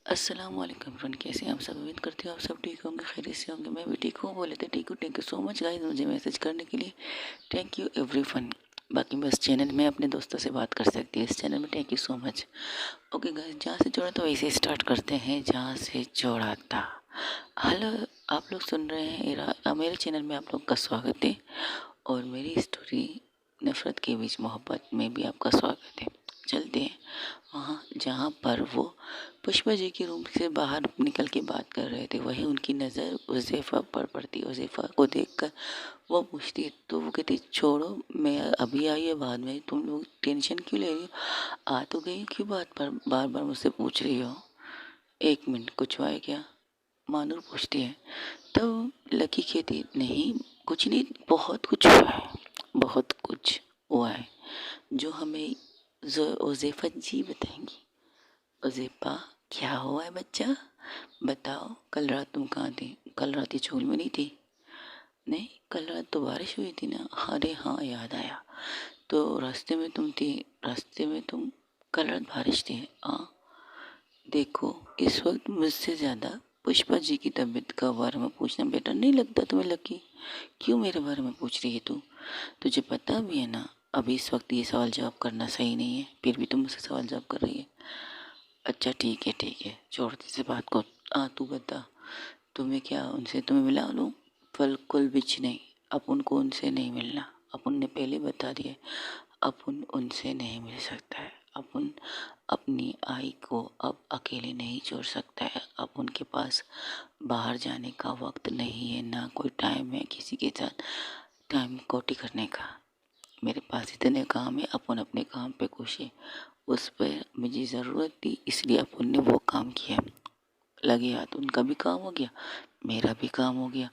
अस्सलाम वालेकुम फ्रेंड, कैसे हैं आप सब। उम्मीद करती हूँ आप सब ठीक होंगे, खैरियत से होंगे। मैं भी ठीक हूँ। बोले थे ठीक हूँ। Thank you so much guys मुझे मैसेज करने के लिए। Thank you everyone. बाकी मैं इस चैनल में अपने दोस्तों से बात कर सकती है इस चैनल में। Thank you so much. Okay guys, जहाँ से जोड़ा तो वैसे स्टार्ट करते हैं जहाँ से जोड़ा था। हेलो, आप लोग सुन रहे हैं मेरे चैनल में आप लोग का स्वागत है। और मेरी स्टोरी नफ़रत के बीच मोहब्बत में भी आपका स्वागत है। चलते हैं वहाँ जहाँ पर वो पुष्पा जी के रूम से बाहर निकल के बात कर रहे थे। वहीं उनकी नज़र उज़ैफ़ा पर पड़ती। उज़ैफ़ा को देखकर वो पूछती, तो वो कहती छोड़ो, मैं अभी आई है बाद में, तुम लोग टेंशन क्यों ले रही हो, आ तो गई, क्यों बात पर बार बार मुझसे पूछ रही हो। एक मिनट, कुछ हुआ है क्या, मानूर पूछती है। तो लकी कहती नहीं कुछ नहीं, बहुत कुछ हुआ है, बहुत कुछ हुआ है जो हमें उज़ैफ़ा जी बताएंगी। उज़ैफ़ा, क्या हुआ है बच्चा, बताओ। कल रात तुम कहाँ थी। कल रात ये स्कूल में नहीं थी। नहीं, कल रात तो बारिश हुई थी ना। अरे हाँ, याद आया। तो रास्ते में तुम थी, रास्ते में तुम, कल रात बारिश थी। हाँ, देखो इस वक्त मुझसे ज़्यादा पुष्पा जी की तबीयत का बारे में पूछना बेटर नहीं लगता तुम्हें लकी। क्यों मेरे बारे में पूछ रही है तू, तुझे पता भी है ना अभी इस वक्त ये सवाल जवाब करना सही नहीं है, फिर भी तुम मुझसे सवाल जवाब कर रही है। अच्छा ठीक है, छोड़ दे इस बात को। तू बता, तुम्हें क्या उनसे तुम्हें मिला लूँ। बिल्कुल भी नहीं, अपन को उनसे नहीं मिलना। अपन ने पहले बता दिया, अपन उनसे नहीं मिल सकता है। अपन अपनी आई को अब अकेले नहीं छोड़ सकता है। अब उनके पास बाहर जाने का वक्त नहीं है, ना कोई टाइम है किसी के साथ टाइम कोटी करने का। मेरे पास इतने काम है, अपन अपने काम पे खुश है। उस पर मुझे ज़रूरत थी इसलिए अपन ने वो काम किया। लगे हाथ, उनका भी काम हो गया, मेरा भी काम हो गया।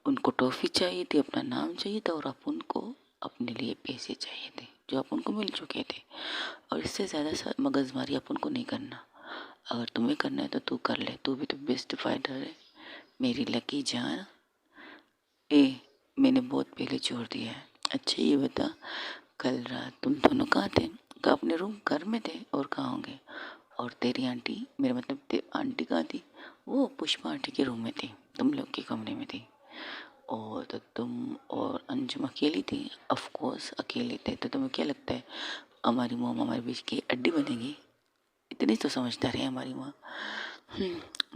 उनको टॉफ़ी चाहिए थी, अपना नाम चाहिए था, और अपन को अपने लिए पैसे चाहिए थे जो अपन को मिल चुके थे। और इससे ज़्यादा मगजमारी अपन को नहीं करना। अगर तुम्हें करना है तो तू कर ले, तू भी तो बेस्ट फाइटर है मेरी लकी जान। मैंने बहुत पहले छोड़ दिया है। अच्छा ये बता, कल रात तुम दोनों कहाँ थे। कहा अपने रूम घर में थे, और कहाँ होंगे। और तेरी आंटी, मेरा मतलब आंटी कहाँ थी। वो पुष्पा आंटी के रूम में थी, तुम लोग के कमरे में थी। और तो तुम और अंजुम अकेली थी। ऑफ कोर्स अकेले थे। तो तुम्हें क्या लगता है हमारी मोम हमारे बीच की अड्डी बनेगी। इतनी तो समझदार है हमारी माँ।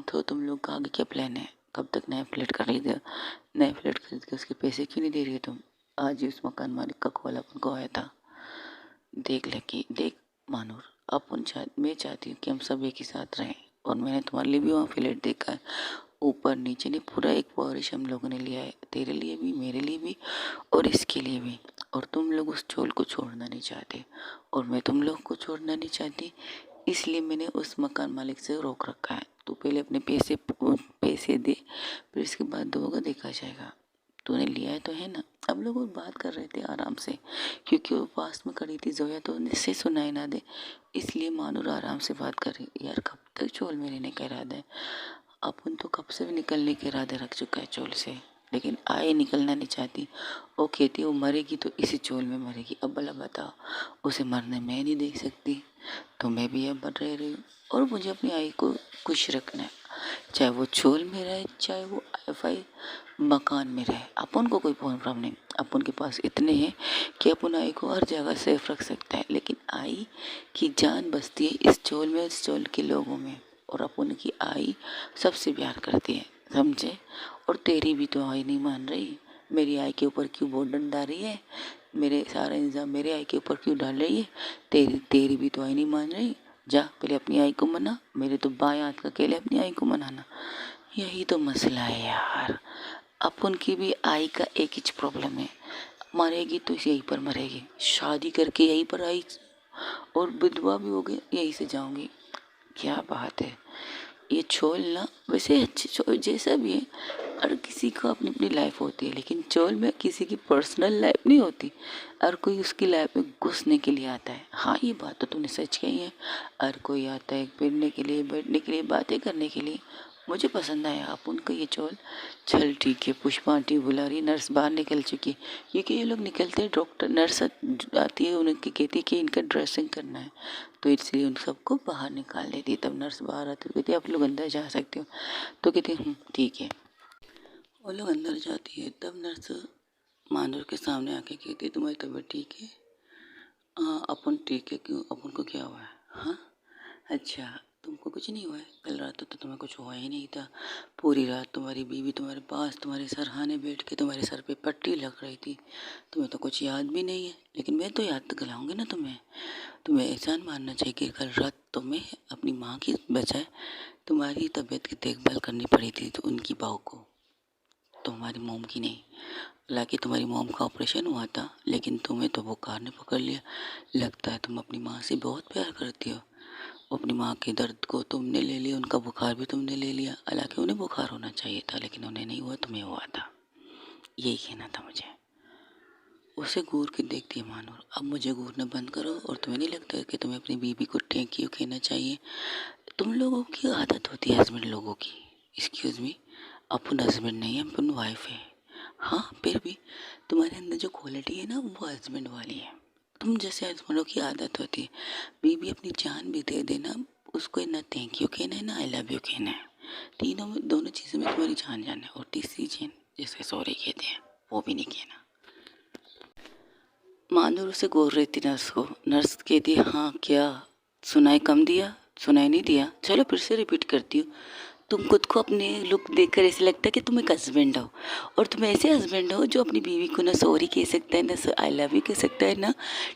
तो तुम लोग का आगे क्या प्लान है, कब तक नया फ्लैट खरीद, नया फ्लैट खरीद के उसके पैसे क्यों नहीं दे रही है तुम। आज ही उस मकान मालिक का कॉल अपन को आया था। देख लकी, देख मानूर, मैं चाहती हूँ कि हम सब एक ही साथ रहें। और मैंने तुम्हारे लिए भी वहाँ फ्लैट देखा है, ऊपर नीचे नहीं, पूरा एक बारिश हम लोगों ने लिया है, तेरे लिए भी, मेरे लिए भी, और इसके लिए भी। और तुम लोग उस चोल को छोड़ना नहीं चाहते, और मैं तुम लोग को छोड़ना नहीं चाहती। इसलिए मैंने उस मकान मालिक से रोक रखा है। तू पहले अपने पैसे दे, फिर इसके बाद दोगे देखा जाएगा। तूने लिया है तो है ना। अब लोग बात कर रहे थे आराम से, क्योंकि वो पास में खड़ी थी जोया, तो इससे सुनाई ना दे, इसलिए मानूर आराम से बात कर रही। यार कब तक चोल में रहने का इरादा है। अपन तो कब से भी निकलने के इरादे रख चुका है चोल से, लेकिन आए निकलना नहीं चाहती। वो कहती वो मरेगी तो इसी चोल में मरेगी। अब भला बताओ, उसे मरने मैं नहीं देख सकती, तो मैं भी अब रह रही हूँ। और मुझे अपनी आई को खुश रखना है, चाहे वो चोल में रहे, चाहे वो आई मकान में रहे। अपन को कोई प्रॉब्लम नहीं। अपन के पास इतने हैं कि अपन आई को हर जगह सेफ रख सकता है, लेकिन आई की जान बसती है इस चोल में, इस चोल के लोगों में। और अपन की आई सबसे प्यार करती है, समझे। और तेरी भी तो आई नहीं मान रही, मेरी आई के ऊपर क्यों बर्डन डाल रही है, मेरे सारा इंतजाम मेरे आई के ऊपर क्यों डाल रही है। तेरी तेरी भी तो आई नहीं मान रही। जा पहले अपनी आई को मना, मेरे तो बाएं हाथ का अकेले अपनी आई को मनाना। यही तो मसला है यार। अपन की भी आई का एक ही प्रॉब्लम है, मरेगी तो यहीं पर मरेगी, शादी करके यहीं पर आई, और विधवा भी हो गई यहीं से जाऊंगी। क्या बात है। ये चोल ना वैसे अच्छे चोल जैसा भी है, हर किसी को अपनी अपनी लाइफ होती है, लेकिन चोल में किसी की पर्सनल लाइफ नहीं होती। हर कोई उसकी लाइफ में घुसने के लिए आता है। हाँ ये बात तो तूने सच कही है, हर कोई आता है पीने के लिए, बैठने के लिए, बातें करने के लिए, मुझे पसंद आया आप उनका ये चोल। चल ठीक है, पुष्पा आंटी बुला रही, नर्स बाहर निकल चुकी है। क्योंकि ये लोग निकलते हैं, डॉक्टर नर्स आती है, उनकी कहती है कि इनका ड्रेसिंग करना है, तो इसलिए उन सबको बाहर निकाल देती है। तब नर्स बाहर आती है, कहती है आप लोग अंदर जा सकते हो, तो कहती है ठीक है। वो लोग अंदर जाती है, तब नर्स मानूर के सामने आके कहती है तुम्हारी तबीयत ठीक है? हाँ अपन ठीक है। क्यों, अपन को क्या हुआ है? हाँ अच्छा, तुमको कुछ नहीं हुआ है? कल रात तो तुम्हें कुछ हुआ ही नहीं था। पूरी रात तुम्हारी बीवी तुम्हारे पास तुम्हारे सरहाने बैठ के तुम्हारे सर पे पट्टी लग रही थी। तुम्हें तो कुछ याद भी नहीं है, लेकिन मैं तो याद तो दिलाऊंगी ना तुम्हें। तुम्हें एहसान मानना चाहिए कि कल रात तुम्हें अपनी माँ की बजाय तुम्हारी तबीयत की देखभाल करनी पड़ी थी, तो उनकी बहू को, तुम्हारी मोम की नहीं। हालांकि तुम्हारी मोम का ऑपरेशन हुआ था, लेकिन तुम्हें तो बुखार ने पकड़ लिया। लगता है तुम अपनी माँ से बहुत प्यार करती हो। अपनी माँ के दर्द को तुमने ले लिया, उनका बुखार भी तुमने ले लिया। हालांकि उन्हें बुखार होना चाहिए था, लेकिन उन्हें नहीं हुआ, तुम्हें हुआ था। यही कहना था मुझे। उसे घूर के देखती है मानूर। अब मुझे घूरना बंद करो। और तुम्हें नहीं लगता कि तुम्हें अपनी बीवी को थैंक यू कहना चाहिए? तुम लोगों की आदत होती है, हस्बैंड लोगों की। एक्सक्यूज़ मी, अपन हस्बैंड नहीं है, अपन वाइफ है। हाँ फिर भी तुम्हारे अंदर जो क्वालिटी है ना, वो हस्बैंड वाली है। तुम जैसे हस्बैंडों की आदत होती है, बीवी अपनी जान भी दे देना, उसको ना थैंक यू कहना है ना आई लव यू कहना है। तीनों में, दोनों चीज़ों में तुम्हारी जान जाना है। और तीसरी चीज जिसे सॉरी कहते हैं, वो भी नहीं कहना। मानूर उसे घूर रही थी नर्स को। नर्स कहती है हाँ क्या सुनाई कम दिया? सुनाई नहीं दिया? चलो फिर से रिपीट करती हूँ। तुम खुद को अपने लुक देखकर ऐसे लगता है कि तुम एक हस्बैंड हो, और तुम ऐसे हस्बैंड हो जो अपनी बीवी को ना सॉरी कह सकता है, ना आई लव यू कह सकता है, ना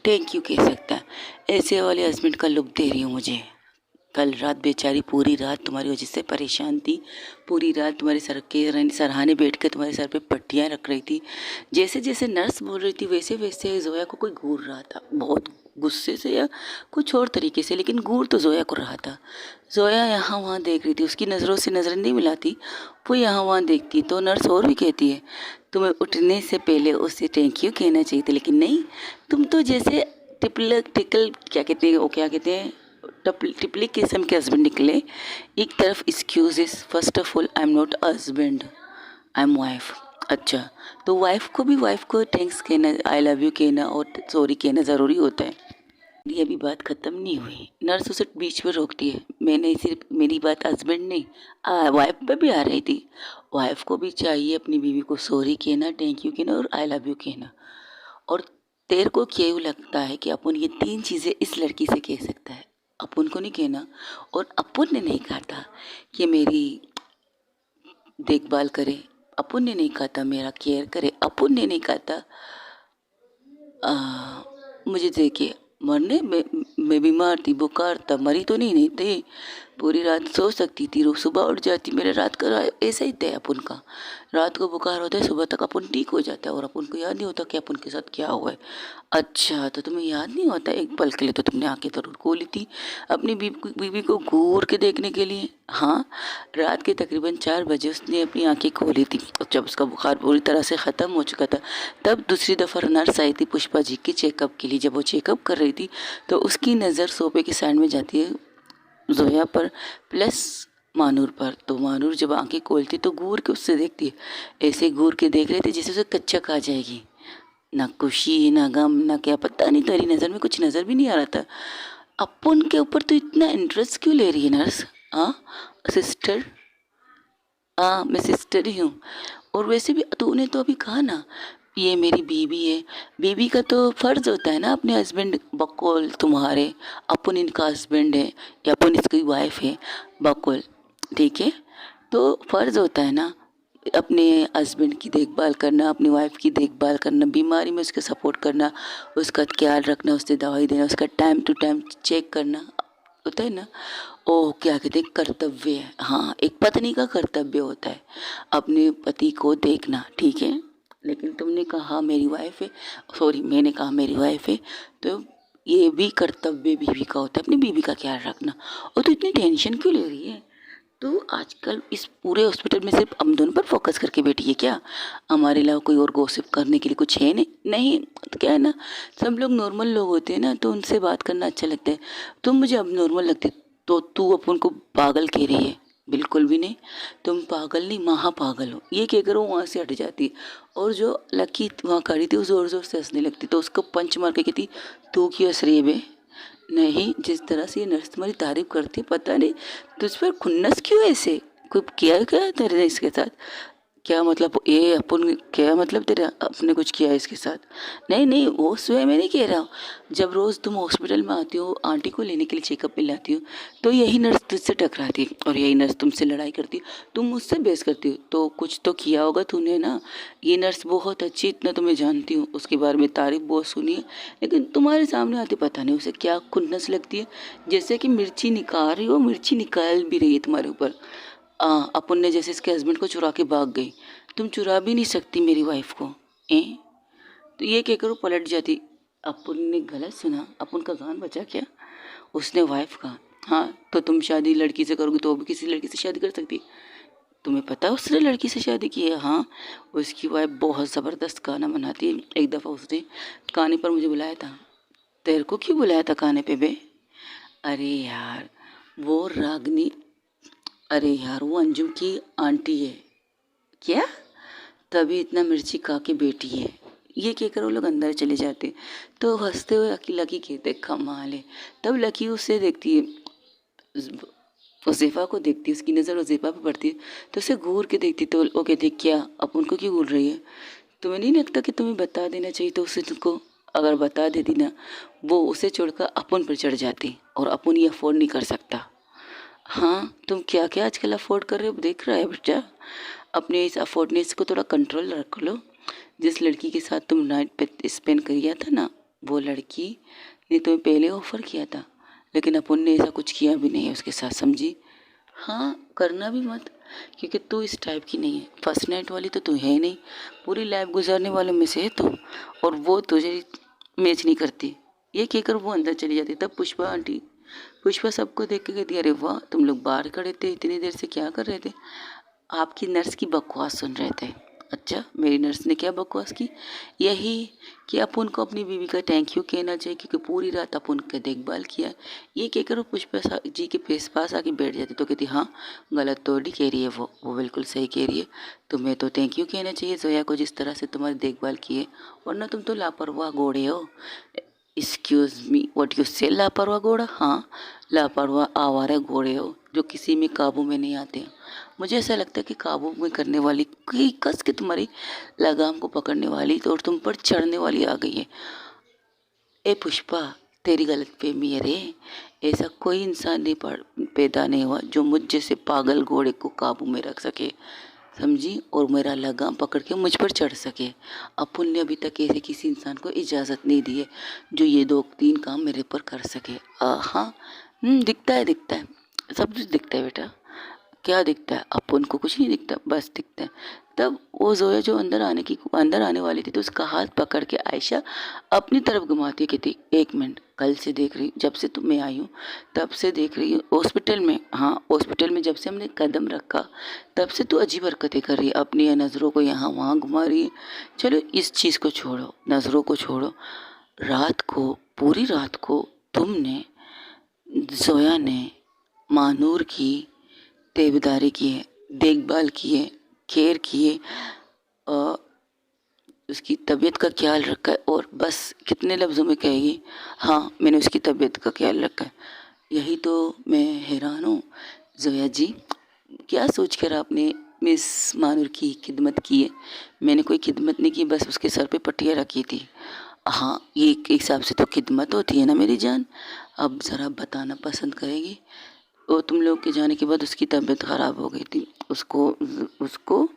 थैंक यू कह सकता है। ऐसे वाले हस्बैंड का लुक दे रही हूँ मुझे। कल रात बेचारी पूरी रात तुम्हारी वजह से परेशान थी। पूरी रात तुम्हारे सर के सरहाने बैठ कर तुम्हारे सर पे पट्टियाँ रख रही थी। जैसे जैसे नर्स बोल रही थी वैसे वैसे जोया को कोई घूर रहा था, बहुत गुस्से से या कुछ और तरीके से, लेकिन घूर तो जोया को रहा था। जोया यहाँ वहाँ देख रही थी, उसकी नज़रों से नज़रें नहीं मिलाती, वो यहाँ वहाँ देखती। तो नर्स और भी कहती है तुम्हें उठने से पहले उसे थैंक यू कहना चाहिए था, लेकिन नहीं, तुम तो जैसे टिकल क्या कहते हैं, वो क्या कहते हैं, टिपली किस्म के हस्बैंड निकले। एक तरफ excuses, first of all I am not husband, I am wife. अच्छा, तो वाइफ को थैंक्स कहना, आई लव यू कहना और सॉरी कहना ज़रूरी होता है। ये अभी बात ख़त्म नहीं हुई। नर्स उसे बीच में रोकती है। मैंने सिर्फ, मेरी बात हस्बैंड नहीं वाइफ पे भी आ रही थी। वाइफ को भी चाहिए अपनी बीवी को सॉरी कहना, थैंक यू कहना और आई लव यू कहना। और तेरे को क्यों लगता है कि अपन ये तीन चीज़ें इस लड़की से कह सकता है? अपन को नहीं कहना। और अपन ने नहीं कहा था कि मेरी देखभाल करे, अपन ने नहीं कहा था मेरा केयर करे, अपन ने नहीं कहा था मुझे देखिए मरने मैं बीमार थी, बुखार था, मरी तो नहीं थी। पूरी रात सो सकती थी, रोज सुबह उठ जाती। मेरा रात का ऐसा ही तय अपन का। रात को बुखार होता है, सुबह तक अपन ठीक हो जाता है, और अपन को याद नहीं होता कि अपन के साथ क्या हुआ है। अच्छा, तो तुम्हें याद नहीं होता? एक पल के लिए तो तुमने आंखें जरूर खोली थी अपनी बीवी को घूर के देखने के लिए। हाँ, रात के तकरीबन 4 बजे उसने अपनी आंखें खोली थी, और जब उसका बुखार पूरी तरह से ख़त्म हो चुका था, तब दूसरी दफ़ा नर्स आई थी पुष्पा जी के चेकअप के लिए। जब वो चेकअप कर रही थी, तो उसकी नज़र सोफे के साइड में जाती है जोया पर प्लस मानूर पर। तो मानूर जब आंखें खोलती तो घूर के उससे देखती है। ऐसे घूर के देख रहे थे जैसे उसे कच्चा खा जाएगी। ना खुशी ना गम ना क्या, पता नहीं, तेरी नज़र में कुछ नज़र भी नहीं आ रहा था। अपन के ऊपर तो इतना इंटरेस्ट क्यों ले रही है नर्स? हाँ सिस्टर, हाँ मैं सिस्टर ही हूँ। और वैसे भी तूने तो अभी कहा ना ये मेरी बीवी है। बीवी का तो फर्ज होता है ना अपने हस्बैंड, बकौल तुम्हारे अपन इनका हस्बैंड है या अपन इसकी वाइफ है, बकौल ठीक है। तो फर्ज होता है ना अपने हस्बैंड की देखभाल करना, अपनी वाइफ की देखभाल करना, बीमारी में उसका सपोर्ट करना, उसका ख्याल रखना, उससे दवाई देना, उसका टाइम टू टाइम चेक करना होता है ना। ओ क्या कहते हैं, कर्तव्य है। हाँ, एक पत्नी का कर्तव्य होता है अपने पति को देखना, ठीक है। लेकिन तुमने कहा मेरी वाइफ है, सॉरी मैंने कहा मेरी वाइफ है, तो ये भी कर्तव्य बीवी का होता है अपनी बीवी का ख्याल रखना। और तो इतनी टेंशन क्यों ले रही है? तो आजकल इस पूरे हॉस्पिटल में सिर्फ हम दोनों पर फोकस करके बैठी है क्या? हमारे अलावा कोई और गॉसिप करने के लिए कुछ है नहीं? नहीं, तो क्या है ना, सब लोग नॉर्मल लोग होते हैं ना, तो उनसे बात करना अच्छा लगता है। तुम मुझे अब नॉर्मल लगते, तो तू अपन को पागल कह रही है। बिल्कुल भी नहीं, तुम पागल नहीं महापागल हो, ये कहकर वो वहाँ से हट जाती है। और जो लकी वहाँ खड़ी थी वो ज़ोर ज़ोर से हंसने लगती, तो उसको पंच मार के कहती, तू क्यों हंस रही है बे? नहीं, जिस तरह से ये नर्स तुम्हारी तारीफ करती है, पता नहीं तुझ पर खुन्नस क्यों है ऐसे, कोई किया क्या है तेरे ने इसके साथ? क्या मतलब ये अपन, क्या मतलब तेरा अपने कुछ किया है इसके साथ? नहीं नहीं, वो स्वयं मैं नहीं कह रहा हूँ। जब रोज़ तुम हॉस्पिटल में आती हो, आंटी को लेने के लिए चेकअप पे लाती हो, तो यही नर्स तुझसे टकराती है और यही नर्स तुमसे लड़ाई करती है, तुम मुझसे बहस करती हो, तो कुछ तो किया होगा तूने ना। ये नर्स बहुत अच्छी, इतना तो मैं जानती हूँ, उसके बारे में तारीफ बहुत सुनी है, लेकिन तुम्हारे सामने आती पता नहीं उसे क्या खुन्नस लगती है, जैसे कि मिर्ची निकाल रही हो, मिर्ची निकाल भी रही है तुम्हारे ऊपर। अपन ने जैसे इसके हस्बैंड को चुरा के भाग गई, तुम चुरा भी नहीं सकती मेरी वाइफ को। ए तो ये कहकर वो पलट जाती। अपन ने गलत सुना, अपन का गान बचा क्या? उसने वाइफ कहा, हाँ तो तुम शादी लड़की से करोगी तो वो भी किसी लड़की से शादी कर सकती। तुम्हें पता है उसने लड़की से शादी की है? हाँ, उसकी वाइफ बहुत ज़बरदस्त गाना बनाती है। एक दफ़ा उसने गाने पर मुझे बुलाया था। तेरे को क्यों बुलाया था गाने पे बे? अरे यार, वो रागनी, अरे यार वो अंजुम की आंटी है। क्या? तभी इतना मिर्ची खा के बेटी है, ये कहकर वो लोग अंदर चले जाते। तो हंसते हुए लकी कहते कमाल है। तब लकी उसे देखती है, उज़ैफ़ा को देखती है, उसकी नज़र उज़ैफ़ा पे पड़ती है, तो उसे घूर के देखती, तो वो कहती क्या अब उनको क्यों घूर रही है? तुम्हें नहीं लगता कि तुम्हें बता देना चाहिए तो उसे तुमको? अगर बता देती ना, वो उसे छोड़कर अपन पर चढ़ जाती और अपन ये अफोर्ड नहीं कर सकता। हाँ, तुम क्या क्या आजकल अफोर्ड कर रहे हो देख रहा है बेटा, अपने इस अफोर्डनेस को थोड़ा कंट्रोल रख लो। जिस लड़की के साथ तुम नाइट पे स्पेंड किया था ना, वो लड़की ने तुम्हें पहले ऑफ़र किया था, लेकिन अपन ने ऐसा कुछ किया भी नहीं है उसके साथ, समझी? हाँ, करना भी मत, क्योंकि तू इस टाइप की नहीं है, फर्स्ट नाइट वाली तो तू है ही नहीं, पूरी लाइफ गुजारने वालों में से है तू, और वो तुझे मैच नहीं करती। ये कहकर वो अंदर चली जाती। तब पुष्पा सबको देख के कहती, अरे वाह, तुम लोग बाहर खड़े थे इतनी देर से, क्या कर रहे थे? आपकी नर्स की बकवास सुन रहे थे। अच्छा, मेरी नर्स ने क्या बकवास की? यही कि अपन को अपनी बीवी का थैंक यू कहना चाहिए, क्योंकि पूरी रात अपन का देखभाल किया। ये कहकर वो पुष्पा जी के पास आके बैठ जाती, तो कहती हाँ, गलत थोड़ी कह रही है वो बिल्कुल सही कह रही है। तुम्हें तो थैंक यू कहना चाहिए जोया को, जिस तरह से तुम्हारी देखभाल की है, वरना तुम तो लापरवाह घोड़े हो। एक्सक्यूज़ मी, व्हाट यू से? लापरवाह घोड़ा? हाँ, लापरवाह आवारा घोड़े हो जो किसी में काबू में नहीं आते। मुझे ऐसा लगता है कि काबू में करने वाली कोई कस के तुम्हारी लगाम को पकड़ने वाली तो और तुम पर चढ़ने वाली आ गई है। ए पुष्पा, तेरी गलतफहमी है रे, ऐसा कोई इंसान नहीं पैदा नहीं हुआ जो मुझ जैसे पागल घोड़े को काबू में रख सके, समझी? और मेरा लगाम पकड़ के मुझ पर चढ़ सके। अपुन ने अभी तक ऐसे किसी इंसान को इजाज़त नहीं दी है जो ये 2-3 काम मेरे पर कर सके। हाँ, दिखता है, सब कुछ दिखता है बेटा। क्या दिखता है? अपुन को कुछ नहीं दिखता, बस दिखता है। तब वो जोया जो अंदर आने वाली थी, तो उसका हाथ पकड़ के आयशा अपनी तरफ घुमाती है, कहती, एक मिनट, कल से देख रही, जब से तुम मैं आई हूँ तब से देख रही हूँ हॉस्पिटल में, हाँ हॉस्पिटल में जब से हमने कदम रखा तब से तू अजीब हरकतें कर रही है, अपनी नज़रों को यहाँ वहाँ घुमा रही है। चलो इस चीज़ को छोड़ो, नज़रों को छोड़ो, रात को, पूरी रात को तुमने, जोया ने मानूर की तेबेदारी की है, देखभाल की है, केयर की है, उसकी तबीयत का ख्याल रखा है, और बस कितने लफ्ज़ों में कहेगी, हाँ मैंने उसकी तबीयत का ख्याल रखा है। यही तो मैं हैरान हूँ जोया जी, क्या सोचकर आपने मिस मानूर की खिदमत की है? मैंने कोई खिदमत नहीं की, बस उसके सर पे पट्टियाँ रखी थी। हाँ, ये एक हिसाब से तो खिदमत होती है ना मेरी जान। अब ज़रा बताना पसंद करेगी? वो तुम लोग के जाने के बाद उसकी तबीयत ख़राब हो गई थी, उसको उसको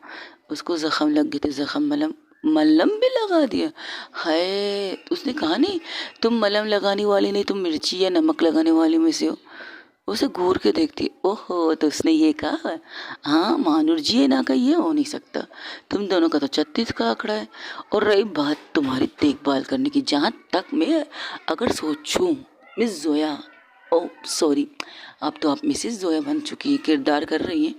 उसको ज़ख़म लग गए थे, ज़ख़म मलम मलहम भी लगा दिया। हाय, उसने कहा नहीं तुम मलहम लगाने वाली नहीं, तुम मिर्ची या नमक लगाने वाली में से हो। उसे घूर के देखती, ओहो, तो उसने ये कहा, हाँ मानुर जी ये ना, का ये हो नहीं सकता, तुम दोनों का तो 36 का आंकड़ा है। और रही बात तुम्हारी देखभाल करने की, जहाँ तक मैं अगर सोचूं, मिस जोया, ओ सॉरी, अब तो आप मिसिस जोया बन चुकी हैं, किरदार कर रही हैं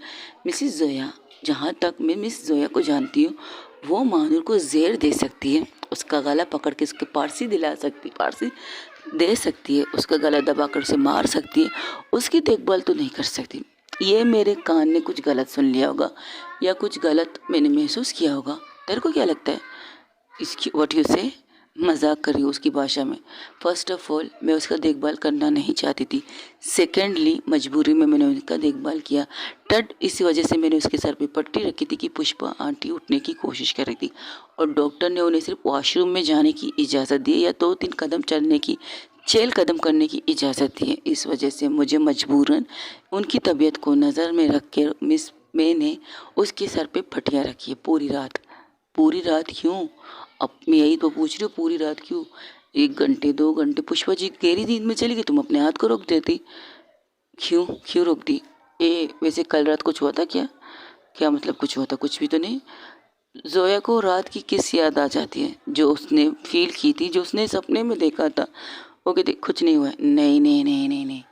मिसिस जोया। जहाँ तक मैं मिस जोया को जानती हूँ, वो मानूर को ज़ेर दे सकती है, उसका गला पकड़ के उसके पारसी दे सकती है, उसका गला दबाकर उसे मार सकती है, उसकी देखभाल तो नहीं कर सकती। ये मेरे कान ने कुछ गलत सुन लिया होगा या कुछ गलत मैंने महसूस किया होगा। तेरे को क्या लगता है? इसकी व्हाट यू से मजाक कर रही हूँ उसकी भाषा में। फर्स्ट ऑफ ऑल मैं उसका देखभाल करना नहीं चाहती थी। सेकेंडली मजबूरी में मैंने उसका देखभाल किया। थर्ड इसी वजह से मैंने उसके सर पे पट्टी रखी थी कि पुष्पा आंटी उठने की कोशिश कर रही थी और डॉक्टर ने उन्हें सिर्फ वॉशरूम में जाने की इजाज़त दी या 2-3 कदम चलने की, 6 कदम करने की इजाज़त दी है। इस वजह से मुझे मजबूरन उनकी तबीयत को नज़र में रख कर मैंने उसके सर पे पट्टियाँ रखी है पूरी रात। पूरी रात क्यों? अब मैं यही तो पूछ रही हूँ, पूरी रात क्यों? 1 घंटे 2 घंटे पुष्पा जी गहरी नींद में चली गई, तुम अपने हाथ को रोक देती। क्यों क्यों रोक दी? वैसे कल रात कुछ हुआ था क्या? क्या मतलब कुछ हुआ था? कुछ भी तो नहीं। जोया को रात की किस याद आ जाती है जो उसने फील की थी, जो उसने सपने में देखा था? वो कहती कुछ नहीं हुआ है। नहीं नहीं नहीं नहीं नहीं,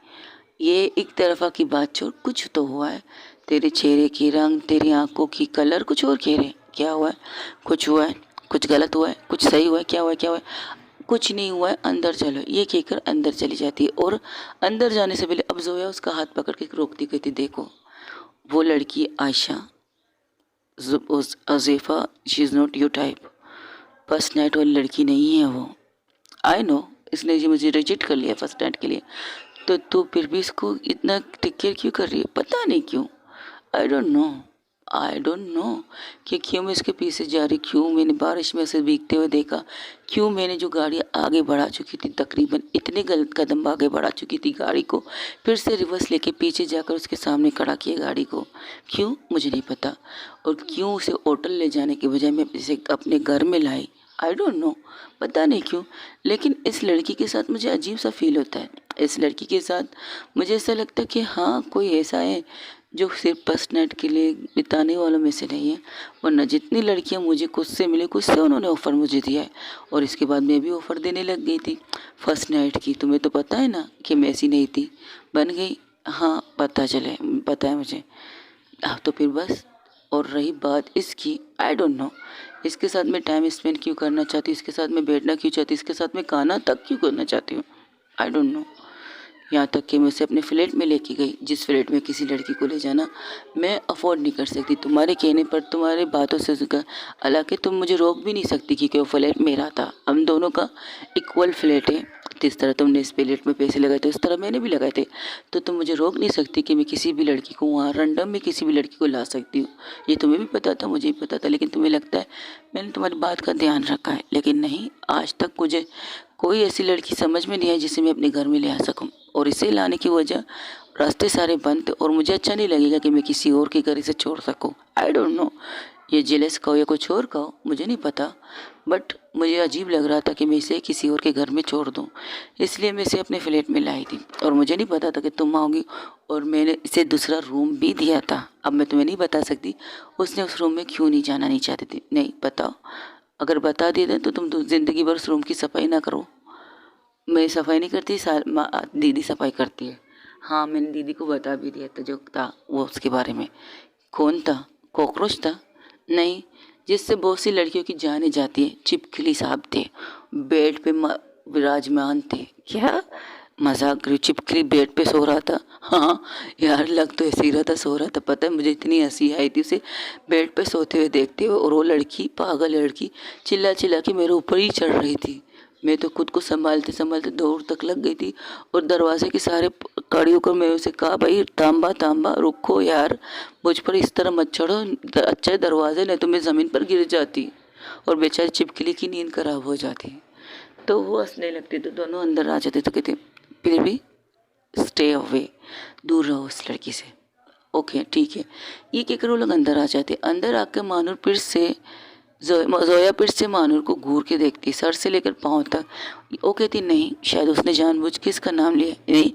ये एक तरफा की बात छोड़, कुछ तो हुआ है। तेरे चेहरे की रंग, तेरी आंखों की कलर कुछ और कह रहे। क्या हुआ है? कुछ हुआ है? कुछ गलत हुआ है? कुछ सही हुआ है? क्या हुआ है? क्या हुआ है? कुछ नहीं हुआ है, अंदर चलो, ये कहकर अंदर चली जाती है। और अंदर जाने से पहले अब जोया उसका हाथ पकड़ के रोकती, कहती देखो वो लड़की Ayesha Azeefa, she is not your type. First night वाली लड़की नहीं है वो। आई नो, इसने जी मुझे रिजेक्ट कर लिया फर्स्ट नाइट के लिए। तो तू फिर भी इसको इतना टेक केयर क्यों कर रही है? पता नहीं क्यों। I don't know, I don't know कि क्यों मैं इसके पीछे जा रही, क्यों मैंने बारिश में उसे भीगते हुए देखा, क्यों मैंने जो गाड़ी आगे बढ़ा चुकी थी, तकरीबन इतने गलत कदम आगे बढ़ा चुकी थी गाड़ी को, फिर से रिवर्स लेके पीछे जाकर उसके सामने खड़ा किया गाड़ी को। क्यों? मुझे नहीं पता। और क्यों उसे होटल ले जाने के बजाय मैं इसे अपने घर में लाई? आई डोंट नो, पता नहीं क्यों। लेकिन इस लड़की के साथ मुझे अजीब सा फील होता है। इस लड़की के साथ मुझे ऐसा लगता है कि हाँ कोई ऐसा है जो सिर्फ फर्स्ट नाइट के लिए बिताने वालों में से नहीं है। वरना जितनी लड़कियां मुझे खुद से मिली, खुद से उन्होंने ऑफ़र मुझे दिया है और इसके बाद मैं भी ऑफ़र देने लग गई थी फर्स्ट नाइट की। तुम्हें तो पता है ना कि मैं ऐसी नहीं थी, बन गई। हाँ पता है मुझे। अब तो फिर बस। और रही बात इसकी, आई डोंट नो इसके साथ मैं टाइम स्पेंड क्यों करना चाहती हूँ, इसके साथ मैं बैठना क्यों चाहती हूँ, इसके साथ मैं खाना तक क्यों करना चाहती हूँ। I don't know. यहाँ तक कि मैं उसे अपने फ्लैट में लेके गई, जिस फ्लैट में किसी लड़की को ले जाना मैं अफोर्ड नहीं कर सकती। तुम्हारे कहने पर, तुम्हारी बातों से उसका, हालांकि तुम मुझे रोक भी नहीं सकती क्योंकि वो फ्लैट मेरा था। हम दोनों का इक्वल फ्लैट है। जिस तरह तुमने इस फ्लैट में पैसे लगाए थे उस तरह मैंने भी लगाए थे। तो तुम मुझे रोक नहीं सकती कि मैं किसी भी लड़की को वहाँ रैंडम में किसी भी लड़की को ला सकती हूँ। ये तुम्हें भी पता था, मुझे भी पता था, लेकिन तुम्हें लगता है मैंने तुम्हारी बात का ध्यान रखा है। लेकिन नहीं, आज तक मुझे कोई ऐसी लड़की समझ में नहीं आई जिसे मैं अपने घर में ले आ सकूं। और इसे लाने की वजह, रास्ते सारे बंद थे और मुझे अच्छा नहीं लगेगा कि मैं किसी और के घर इसे छोड़ सकूं। आई डोंट नो, ये जेलस कहो या कुछ और कहो मुझे नहीं पता, बट मुझे अजीब लग रहा था कि मैं इसे किसी और के घर में छोड़ दूं। इसलिए मैं इसे अपने फ्लैट में लाई थी और मुझे नहीं पता था कि तुम आओगी। और मैंने इसे दूसरा रूम भी दिया था। अब मैं तुम्हें नहीं बता सकती उसने उस रूम में क्यों नहीं जाना नहीं चाहती थी। नहीं बताओ, अगर बता दिए तो तुम ज़िंदगी भर उस रूम की सफाई ना करो। मैं सफाई नहीं करती, दीदी सफाई करती है। हाँ मैंने दीदी को बता भी दिया था जो था वो उसके बारे में। कौन था? कॉकरोच था? नहीं, जिससे बहुत सी लड़कियों की जाने जाती है। चिपकली साहब थे, बेड पे विराजमान थे। क्या मजाक कर रही हो? चिपकली बेड पे सो रहा था? हाँ यार, लग तो ऐसे ही रहा था सो रहा था। पता है मुझे इतनी हंसी आई थी उसे बेड पे सोते हुए देखते हुए। और वो लड़की, पागल लड़की, चिल्ला चिल्ला के मेरे ऊपर ही चढ़ रही थी। मैं तो खुद को संभालते संभालते दूर तक लग गई थी और दरवाजे के सारे खड़ी होकर मैं उसे कहा, भाई तांबा तांबा रुको यार, मुझ पर इस तरह मत चढ़ो, अच्छा दरवाजे, नहीं तो मैं ज़मीन पर गिर जाती और बेचारी चिपकली की नींद खराब हो जाती। तो वो हंसने लगती, तो दोनों अंदर आ जाते। तो कहते फिर भी स्टे अवे, दूर रहो उस लड़की से। ओके ठीक है, ये कहकर वो लोग अंदर आ जाते। अंदर आकर मानूर फिर से जोया फिर से मानूर को घूर के देखती, सर से लेकर पाँव तक। वो कहती नहीं, शायद उसने जानबूझ के इसका नाम लिया। नहीं,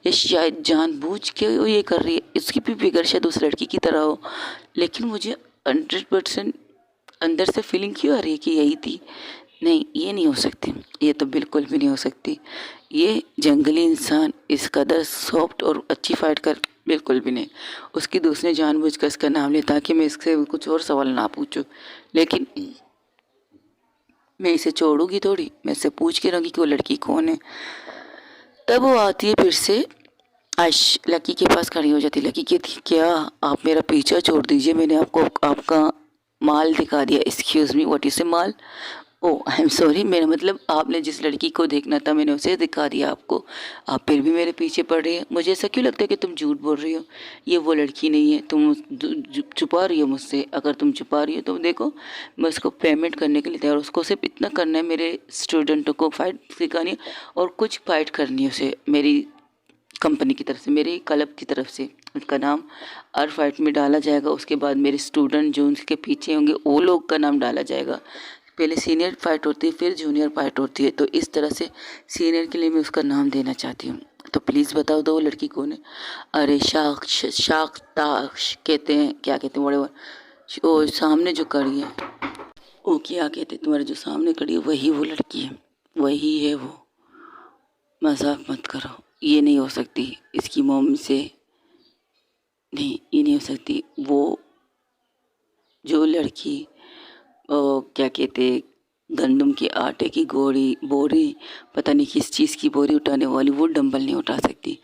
ये शायद जानबूझ के वो ये कर रही है, इसकी भी फिगर शायद उस लड़की की तरह हो। लेकिन मुझे 100% अंदर से फीलिंग क्यों आ रही है कि यही थी। नहीं, ये नहीं हो सकती, ये तो बिल्कुल भी नहीं हो सकती। ये जंगली इंसान इस कदर सॉफ्ट और अच्छी फाइट कर, बिल्कुल भी नहीं। उसकी दोस्त ने जानबूझकर इसका नाम लिया ताकि मैं इससे कुछ और सवाल ना पूछूं। लेकिन मैं इसे छोड़ूंगी थोड़ी, मैं इससे पूछ के रहूँगी कि वो लड़की कौन है। तब वो आती है फिर से आश लकी के पास खड़ी हो जाती। लकी कहती क्या आप मेरा पीछा छोड़ दीजिए, मैंने आपको आपका माल दिखा दिया। एक्सक्यूज मी, व्हाट इज से माल? ओ आई एम सॉरी, मेरा मतलब आपने जिस लड़की को देखना था मैंने उसे दिखा दिया आपको, आप फिर भी मेरे पीछे पड़ रही हैं। मुझे ऐसा क्यों लगता है कि तुम झूठ बोल रही हो, ये वो लड़की नहीं है, तुम छुपा रही हो मुझसे। अगर तुम छुपा रही हो तो देखो, मैं उसको पेमेंट करने के लिए तैयार, उसको सिर्फ इतना करना है मेरे स्टूडेंटों को फाइट सिखानी है और कुछ फाइट करनी है उसे मेरी कंपनी की तरफ से, मेरे क्लब की तरफ से। उसका नाम हर फाइट में डाला जाएगा, उसके बाद मेरे स्टूडेंट जो उनके पीछे होंगे वो लोग का नाम डाला जाएगा। पहले सीनियर फाइट होती है फिर जूनियर फाइट होती है, तो इस तरह से सीनियर के लिए मैं उसका नाम देना चाहती हूँ। तो प्लीज़ बताओ दो वो लड़की कौन है? अरे शाक्ताश कहते हैं, क्या कहते हैं, बड़े वो सामने जो खड़ी है वो क्या कहते हैं, तुम्हारे जो सामने खड़ी है वही वो लड़की है, वही है वो। मजाक मत करो, ये नहीं हो सकती, इसकी मम्मी से नहीं, ये नहीं हो सकती। वो जो लड़की क्या कहते, गंदम के आटे की गोड़ी बोरी, पता नहीं किस चीज़ की बोरी उठाने वाली, वो डंबल नहीं उठा सकती।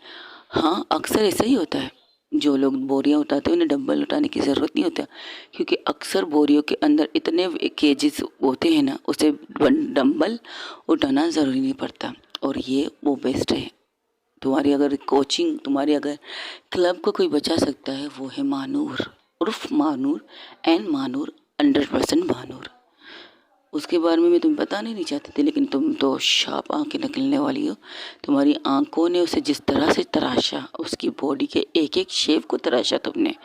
हाँ अक्सर ऐसा ही होता है, जो लोग बोरियां उठाते हैं उन्हें डंबल उठाने की ज़रूरत नहीं होता, क्योंकि अक्सर बोरियों के अंदर इतने केजेस होते हैं ना, उसे डंबल उठाना ज़रूरी नहीं पड़ता। और ये वो बेस्ट है। तुम्हारी अगर कोचिंग, तुम्हारी अगर क्लब को कोई बचा सकता है वो है मानूर, उर्फ मानूर, एंड मानूर 100% मानूर। उसके बारे में मैं तुम्हें बताना ही नहीं चाहती थी, लेकिन तुम तो शार्प आंखें निकलने वाली हो। तुम्हारी आंखों ने उसे जिस तरह से तराशा, उसकी बॉडी के एक एक शेप को तराशा तुमने,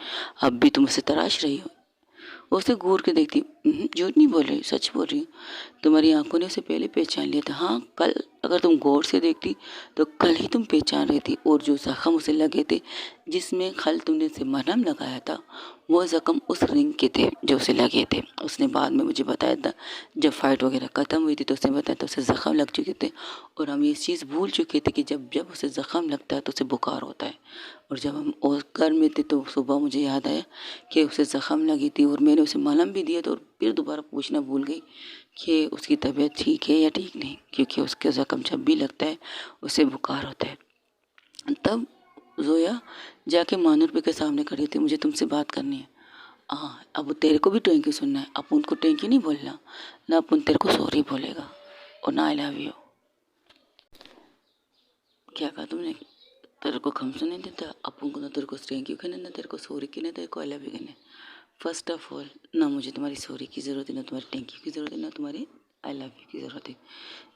अब भी तुम उसे तराश रही हो। वो उसे घूर के देखती, झूठ नहीं बोल रही, सच बोल रही हूँ। तुम्हारी आंखों ने उसे पहले पहचान लिया था। हाँ कल अगर तुम गौर से देखती तो कल ही तुम पहचान रही थी। और जो जख्म उसे लगे थे, जिसमें कल तुमने उसे मरहम लगाया था, वो जख्म उस रिंग के थे जो उसे लगे थे। उसने बाद में मुझे बताया था, जब फाइट वगैरह ख़त्म हुई थी तो उसने बताया था उसे ज़ख्म लग चुके थे। और हम ये चीज़ भूल चुके थे कि जब जब उसे ज़ख्म लगता है तो उसे बुखार होता है। और जब हम और घर में थे तो सुबह मुझे याद आया कि उसे ज़ख्म लगी थी और मैंने उसे मलहम भी दिया था। और फिर दोबारा पूछना भूल गई कि उसकी तबीयत ठीक है या ठीक नहीं, क्योंकि उसके ज़ख्म जब भी लगता है उसे बुखार होता है। तब जोया जाके मानूर के सामने खड़ी थी, मुझे तुमसे बात करनी है। हाँ अब तेरे को भी थैंक यू सुनना है, अपुन को थैंक यू नहीं बोलना ना, अपुन तेरे को सॉरी बोलेगा और ना आई लव यू। क्या कहा तुमने? तेरे को खम सुने देता अपुन को, ना तेरे को थैंक यू कहना, ना तेरे को सॉरी कहना, तेरे को आई लव यू कहना। फर्स्ट ऑफ ऑल ना मुझे तुम्हारी सॉरी की ज़रूरत है, ना तुम्हारी थैंक यू की ज़रूरत है, ना तुम्हारी आई लव यू की ज़रूरत है।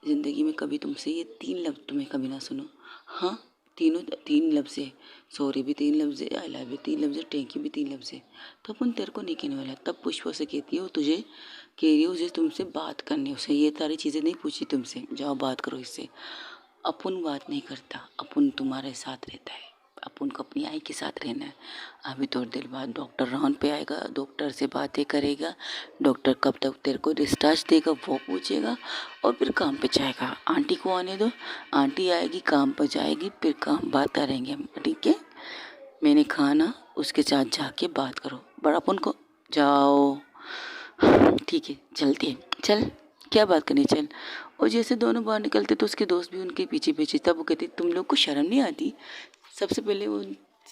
ज़िंदगी में कभी तुमसे ये 3 लफ्ज़ तुम्हें कभी ना सुनो। हाँ तीनों 3 लफ्ज़ है, सॉरी भी 3 लफ्ज़ है, आई लव यू 3 लफ्ज़ है, थैंक यू भी 3 लफ्ज़ है। तो अपन तेरे को नहीं कहने वाला। तब पुष्पा से कहती है, वो तुझे कह रही है उसे तुमसे बात करनी है, उसे ये सारी चीज़ें नहीं पूछी तुमसे, जाओ बात करो इससे। अपुन बात नहीं करता, अपुन तुम्हारे साथ रहता है, अपुन को अपनी आई के साथ रहना है। अभी थोड़ी देर बाद डॉक्टर राउंड पे आएगा, डॉक्टर से बातें करेगा, डॉक्टर कब तक तेरे को डिस्चार्ज देगा वो पूछेगा और फिर काम पे जाएगा। आंटी को आने दो, आंटी आएगी काम पर जाएगी, फिर काम बात करेंगे हम, ठीक है? मैंने खाना उसके साथ जाके बात करो, बड़ा अपुन को जाओ, ठीक है चलती है, चल क्या बात करनी चल। और जैसे दोनों बाहर निकलते तो उसके दोस्त भी उनके पीछे पीछे, तब वो कहती तुम लोग को शर्म नहीं आती? सबसे पहले वो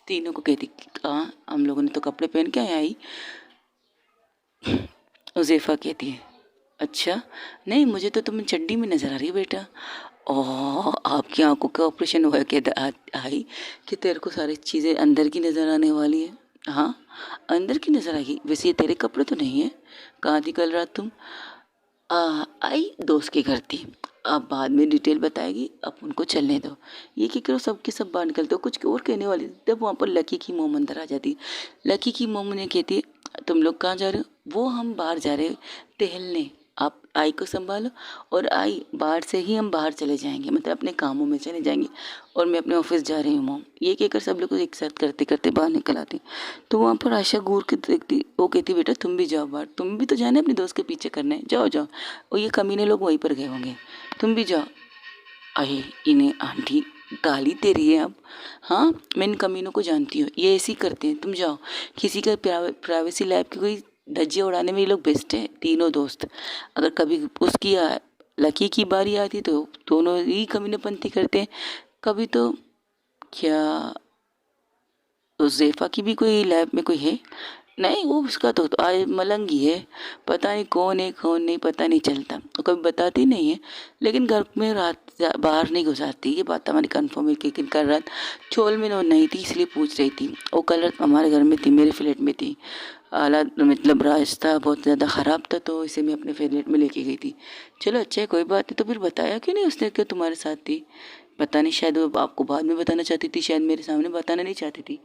तीनों को कहती हाँ हम लोगों ने तो कपड़े पहन के आई। उज़ैफ़ा कहती है अच्छा नहीं, मुझे तो तुम चड्डी में नज़र आ रही है बेटा। ओह आपकी आंखों का ऑपरेशन हुआ क्या आई कि तेरे को सारी चीज़ें अंदर की नज़र आने वाली है? हाँ अंदर की नज़र आएगी। वैसे ये तेरे कपड़े तो नहीं है, कहाँ थी कल रात तुम? आई दोस्त के घर थी। अब बाद में डिटेल बताएगी, अब उनको चलने दो। ये क्या करो, सबके सब बाहर निकलते हो, कुछ और कहने वाली थी, तब वहाँ पर लकी की मोम अंदर आ जाती। लकी की मोम ने कहती है तुम लोग कहाँ जा रहे हो? वो हम बाहर जा रहे टहलने, आप आई को संभालो और आई बाहर से ही हम बाहर चले जाएंगे, मतलब अपने कामों में चले जाएंगे और मैं अपने ऑफिस जा रही हूँ मोम। ये कहकर सब लोग एक साथ करते करते बाहर निकल आते। तो वहाँ पर आशा घूर के देखती, वो कहती बेटा तुम भी जाओ बाहर, तुम भी तो जाना है अपने दोस्त के पीछे करने, जाओ जाओ। और ये कमीने लोग वहीं पर गए होंगे, तुम भी जाओ। अरे इन्हें आंटी गाली दे रही है अब। हाँ मैं इन कमीनों को जानती हूँ, ये ऐसे ही करते हैं, तुम जाओ। किसी का प्राइवेसी लाइफ की कोई धज्जियाँ उड़ाने में ये लोग बेस्ट है तीनों दोस्त। अगर कभी उसकी लकी की बारी आती तो दोनों ही कमीनेपंती करते हैं। कभी तो क्या उस ज़ेफ़ा की भी कोई लैब में कोई है? नहीं, वो उसका तो आज मलंगी है, पता नहीं कौन है कौन नहीं पता नहीं चलता, वो कभी बताती नहीं है। लेकिन घर में रात बाहर नहीं घुसाती, ये बात हमारी कन्फर्म है कि कल रात चोल में वो नहीं थी, इसलिए पूछ रही थी। वो कल रात हमारे घर में थी, मेरे फ्लैट में थी। हालात मतलब रास्ता बहुत ज़्यादा ख़राब था, तो इसे मैं अपने फ्लैट में लेके गई थी। चलो अच्छा है, कोई बात नहीं। तो फिर बताया क्यों नहीं उसने कि तुम्हारे साथ थी? पता नहीं, शायद वो आपको बाद में बताना चाहती थी, शायद मेरे सामने बताना नहीं चाहती थी।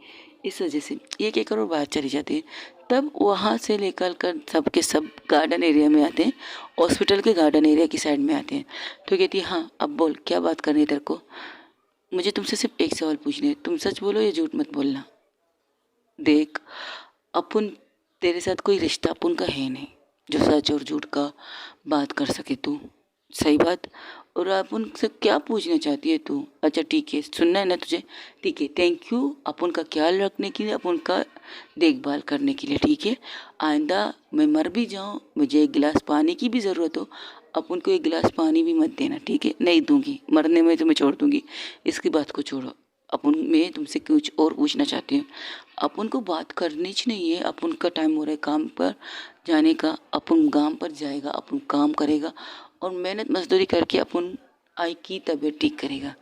इस वजह से ये कहकर वो बाहर चली जाती है। तब वहाँ से लेकर कर सब के सब गार्डन एरिया में आते हैं, हॉस्पिटल के गार्डन एरिया की साइड में आते हैं। तो कहती है, हाँ अब बोल, क्या बात करनी है तेरे को? मुझे तुमसे सिर्फ एक सवाल पूछना है, तुम सच बोलो या झूठ मत बोलना। देख, अपन तेरे साथ कोई रिश्ता अपन का है नहीं जो सच और झूठ का बात कर सके तू। सही बात। और अपन से क्या पूछना चाहती है तू? अच्छा ठीक है, सुनना है ना तुझे? ठीक है, थैंक यू अपन का ख्याल रखने के लिए, अपन का देखभाल करने के लिए। ठीक है, आइंदा मैं मर भी जाऊँ, मुझे एक गिलास पानी की भी ज़रूरत हो, अपन को एक गिलास पानी भी मत देना। ठीक है? नहीं दूंगी, मरने में तुम्हें छोड़ दूंगी। इसकी बात को छोड़ो। अपन मैं तुमसे कुछ और पूछना चाहती हूँ। अपन को बात करनी ही नहीं है, अपन का टाइम हो रहा है काम पर जाने का। अपन काम पर जाएगा, अपन काम करेगा और मेहनत मजदूरी करके अपन आई की तबीयत ठीक करेगा।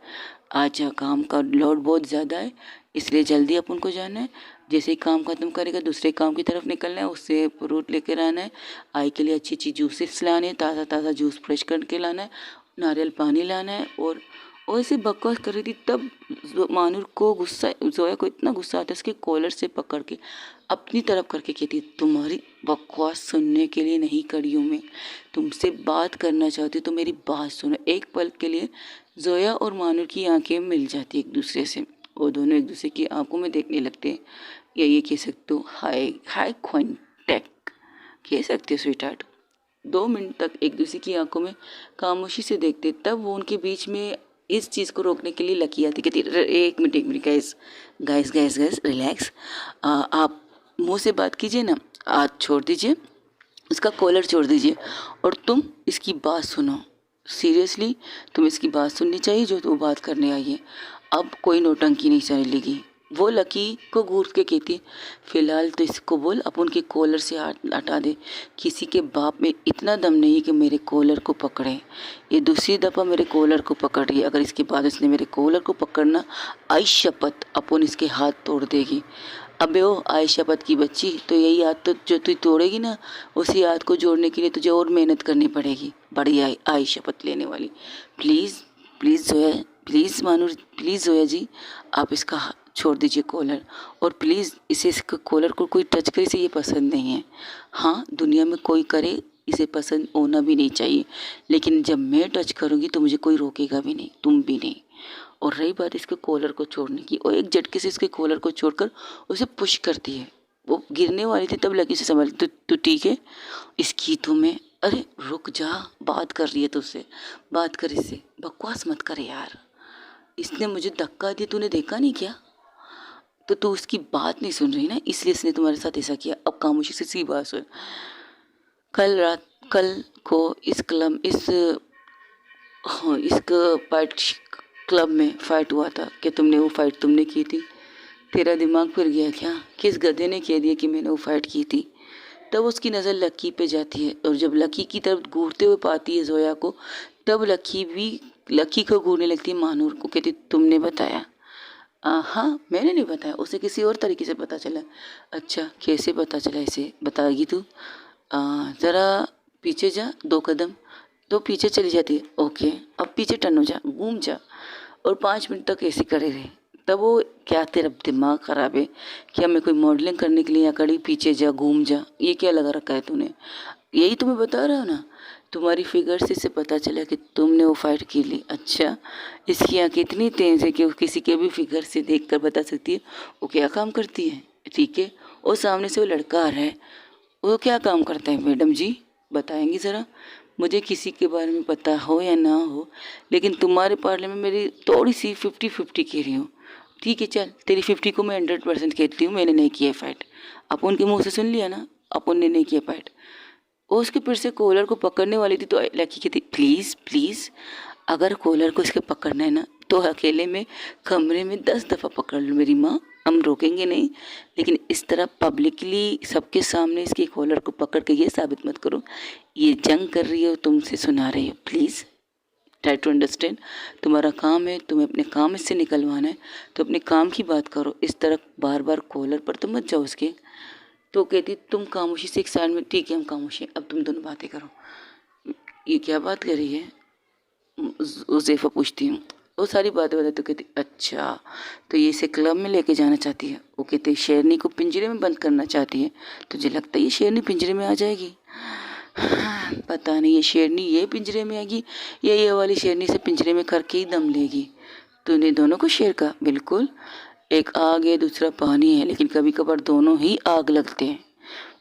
आज काम का लोड बहुत ज़्यादा है, इसलिए जल्दी अपन को जाना है। जैसे ही काम खत्म करेगा दूसरे काम की तरफ निकलना है, उससे फ्रूट लेकर आना है। आई के लिए अच्छी अच्छी जूसेस लाने हैं, ताज़ा ताज़ा जूस फ्रेश करके लाना है, नारियल पानी लाना है। और ऐसे बकवास कर रही थी, तब मानूर को गुस्सा, जोया को इतना गुस्सा आता है, उसके कॉलर से पकड़ के अपनी तरफ करके कहती, तुम्हारी बकवास सुनने के लिए नहीं खड़ी हूँ मैं, तुमसे बात करना चाहती हूँ तो मेरी बात सुनो। एक पल के लिए जोया और मानूर की आंखें मिल जाती एक दूसरे से, वो दोनों एक दूसरे की आंखों में देखने लगते हैं, या ये कह सकते हो हाई हाई कॉन्टैक्ट कह सकते हो स्वीट। 2 मिनट तक एक दूसरे की आंखों में खामोशी से देखते, तब वो उनके बीच में इस चीज़ को रोकने के लिए लकी आती, कहती एक minute guys guys guys guys relax, आप मुंह से बात कीजिए ना, हाथ छोड़ दीजिए, उसका कॉलर छोड़ दीजिए और तुम इसकी बात सुनो। सीरियसली तुम इसकी बात सुननी चाहिए जो वो बात करने आई है। अब कोई नौटंकी नहीं चलेगी। वो लकी को घूर के कहती, फिलहाल तो इसको बोल अपन के कॉलर से हाथ हटा दे। किसी के बाप में इतना दम नहीं कि मेरे कॉलर को पकड़े। ये दूसरी दफ़ा मेरे कॉलर को पकड़ रही है, अगर इसके बाद उसने मेरे कॉलर को पकड़ना, आई शपथ अपन इसके हाथ तोड़ देगी। अबे ओ आई शपथ की बच्ची, तो यही हाथ तो जो तू तोड़ेगी ना, उसी हाथ को जोड़ने के लिए तुझे और मेहनत करनी पड़ेगी। बड़ी आई शपथ लेने वाली। Please please Zoya, please Manoor, please Zoya ji, आप इसका छोड़ दीजिए कॉलर, और प्लीज़ इसे, इसके कॉलर को कोई टच करे, इसे ये पसंद नहीं है। हाँ, दुनिया में कोई करे, इसे पसंद होना भी नहीं चाहिए, लेकिन जब मैं टच करूँगी तो मुझे कोई रोकेगा भी नहीं, तुम भी नहीं। और रही बात इसके कॉलर को छोड़ने की, और एक झटके से इसके कॉलर को छोड़कर उसे पुश करती है। वो गिरने वाली थी, तब लकी से संभाल, तो ठीक है, इसकी तो मैं, अरे रुक जा, बात कर रही है तुझसे, बात कर इससे, बकवास मत कर यार। इसने मुझे धक्का दिया, तूने देखा नहीं क्या? तो तू उसकी बात नहीं सुन रही ना, इसलिए इसने तुम्हारे साथ ऐसा किया। अब खामोशी से सी बात सुन। कल को इस क्लब इस हाँ, इस फाइट क्लब में फाइट हुआ था, कि तुमने वो फाइट तुमने की थी? तेरा दिमाग फिर गया क्या? किस गधे ने कह दिया कि मैंने वो फाइट की थी? तब उसकी नज़र लकी पे जाती है, और जब लकी की तरफ घूरते हुए पाती है जोया को, तब लकी को घूरने लगती है मानूर को, कहती तुमने बताया? हाँ, मैंने नहीं बताया, उसे किसी और तरीके से पता चला। अच्छा, कैसे पता चला, इसे बताएगी तू? ज़रा पीछे जा 2 कदम, तो पीछे चली जाती है। ओके, अब पीछे टर्न हो जा, घूम जा, और 5 मिनट तक ऐसे करे रहे। तब वो, क्या तेरा दिमाग ख़राब है क्या? मैं कोई मॉडलिंग करने के लिए यहाँ खड़ी, पीछे जा घूम जा, ये क्या लगा रखा है तूने? यही तो मैं बता रहा हूँ ना, तुम्हारी फिगर से इसे पता चला कि तुमने वो फाइट की ली। अच्छा, इसकी आँखें इतनी तेज़ है कि वो किसी के भी फिगर से देखकर बता सकती है वो क्या काम करती है। ठीक है, और सामने से वो लड़का आ रहा है, वो क्या काम करता है मैडम जी, बताएंगी ज़रा? मुझे किसी के बारे में पता हो या ना हो, लेकिन तुम्हारे पार्ले में मेरी थोड़ी सी 50-50 कह रही हूँ। ठीक है चल, तेरी 50 को मैं 100% कहती हूँ, मैंने नहीं किया फाइट। अपन के मुंह से सुन लिया ना, अपन ने नहीं किया फाइट। वो उसके फिर से कॉलर को पकड़ने वाली थी, तो लकी कहती प्लीज़ प्लीज़, अगर कॉलर को इसके पकड़ना है ना, तो अकेले में कमरे में 10 दफ़ा पकड़ लो मेरी माँ, हम रोकेंगे नहीं, लेकिन इस तरह पब्लिकली सबके सामने इसकी कॉलर को पकड़ के ये साबित मत करो ये जंग कर रही हो, तुमसे सुना रही हो। Please try to understand. तुम्हारा काम है, तुम्हें अपने काम से निकलवाना है तो अपने काम की बात करो। इस तरह बार बार कॉलर पर तो मत जाओ उसके। तो कहती तुम खामोशी से एक साइड में, ठीक है हम खामोशी, अब तुम दोनों बातें करो। ये क्या बात कर रही है, उज़ैफ़ा पूछती हूँ। वो सारी बातें बताती तो कहती अच्छा तो ये इसे क्लब में लेके जाना चाहती है। वो कहते शेरनी को पिंजरे में बंद करना चाहती है। तुझे लगता है ये शेरनी पिंजरे में आ जाएगी? पता नहीं ये शेरनी ये पिंजरे में आएगी या ये वाली शेरनी से पिंजरे में करके ही दम लेगी। तूने दोनों को शेर कहा? बिल्कुल, एक आग है दूसरा पानी है, लेकिन कभी कभार दोनों ही आग लगते हैं।